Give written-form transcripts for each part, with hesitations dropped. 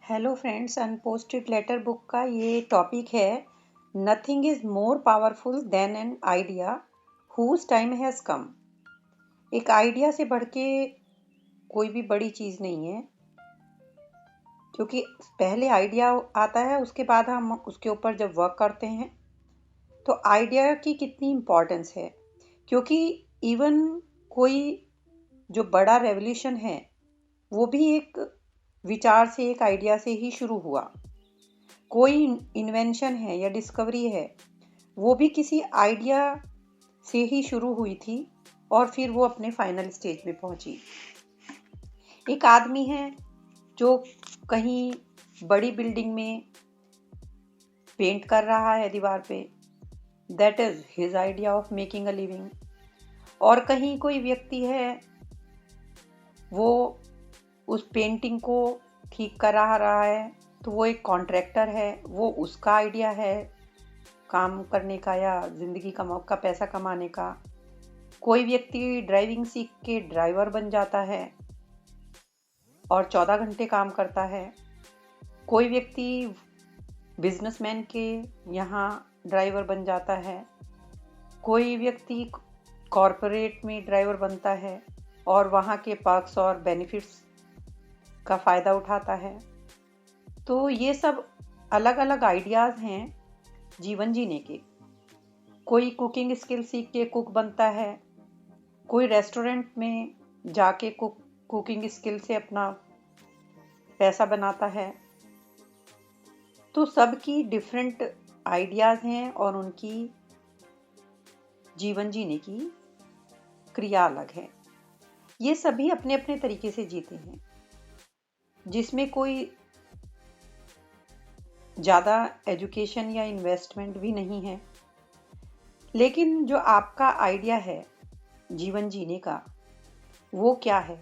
Hello friends, unposted letter book का ये topic है। Nothing is more powerful than an idea whose time has come. एक idea से बढ़ के कोई भी बड़ी चीज़ नहीं है, क्योंकि पहले आइडिया आता है, उसके बाद हम उसके ऊपर जब वर्क करते हैं तो आइडिया की कितनी इम्पोर्टेंस है। क्योंकि इवन कोई जो बड़ा रेवोल्यूशन है वो भी एक विचार से, एक आइडिया से ही शुरू हुआ। कोई इन्वेंशन है या डिस्कवरी है, वो भी किसी आइडिया से ही शुरू हुई थी और फिर वो अपने फाइनल स्टेज में पहुंची। एक आदमी है जो कहीं बड़ी बिल्डिंग में पेंट कर रहा है दीवार पे, that is his idea of making a living. और कहीं कोई व्यक्ति है, वो उस पेंटिंग को ठीक कर रहा है, तो वो एक कॉन्ट्रैक्टर है, वो उसका आइडिया है काम करने का या जिंदगी का पैसा कमाने का। कोई व्यक्ति ड्राइविंग सीख के ड्राइवर बन जाता है और 14 घंटे काम करता है। कोई व्यक्ति बिजनेसमैन के यहाँ ड्राइवर बन जाता है। कोई व्यक्ति कॉरपोरेट में ड्राइवर बनता है और वहाँ के पर्क्स और बेनिफिट्स का फ़ायदा उठाता है। तो ये सब अलग अलग आइडियाज़ हैं जीवन जीने के। कोई कुकिंग स्किल सीख के कुक बनता है, कोई रेस्टोरेंट में जाके कुकिंग स्किल से अपना पैसा बनाता है। तो सबकी डिफरेंट आइडियाज़ हैं और उनकी जीवन जीने की क्रिया अलग है। ये सभी अपने अपने तरीके से जीते हैं, जिसमें कोई ज़्यादा एजुकेशन या इन्वेस्टमेंट भी नहीं है। लेकिन जो आपका आइडिया है जीवन जीने का, वो क्या है,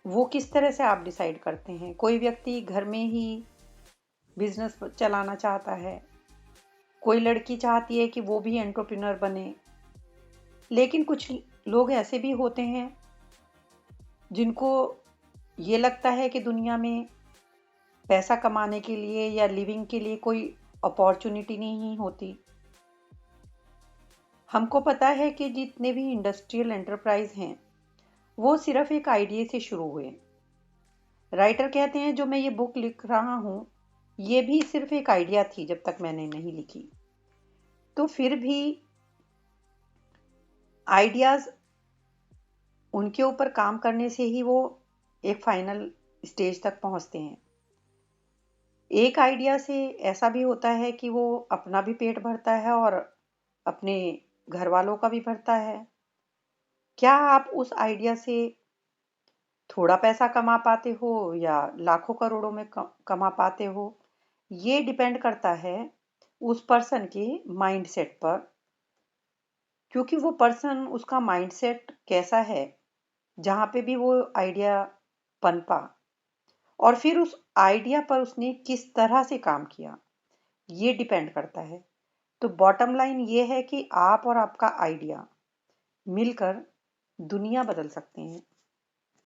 वो किस तरह से आप डिसाइड करते हैं। कोई व्यक्ति घर में ही बिजनेस चलाना चाहता है, कोई लड़की चाहती है कि वो भी एंटरप्रेन्योर बने। लेकिन कुछ लोग ऐसे भी होते हैं जिनको ये लगता है कि दुनिया में पैसा कमाने के लिए या लिविंग के लिए कोई अपॉर्चुनिटी नहीं होती। हमको पता है कि जितने भी इंडस्ट्रियल एंटरप्राइज हैं, वो सिर्फ एक आइडिया से शुरू हुए। राइटर कहते हैं जो मैं ये बुक लिख रहा हूँ, ये भी सिर्फ एक आइडिया थी जब तक मैंने नहीं लिखी। तो फिर भी आइडियाज़, उनके ऊपर काम करने से ही वो एक फाइनल स्टेज तक पहुँचते हैं। एक आइडिया से ऐसा भी होता है कि वो अपना भी पेट भरता है और अपने घर वालों का भी भरता है। क्या आप उस आइडिया से थोड़ा पैसा कमा पाते हो या लाखों करोड़ों में कमा पाते हो, ये डिपेंड करता है उस पर्सन के माइंडसेट पर। क्योंकि वो पर्सन, उसका माइंडसेट कैसा है, जहाँ पे भी वो आइडिया पनपा, और फिर उस आइडिया पर उसने किस तरह से काम किया, ये डिपेंड करता है। तो बॉटम लाइन ये है कि आप और आपका आइडिया मिलकर दुनिया बदल सकते हैं।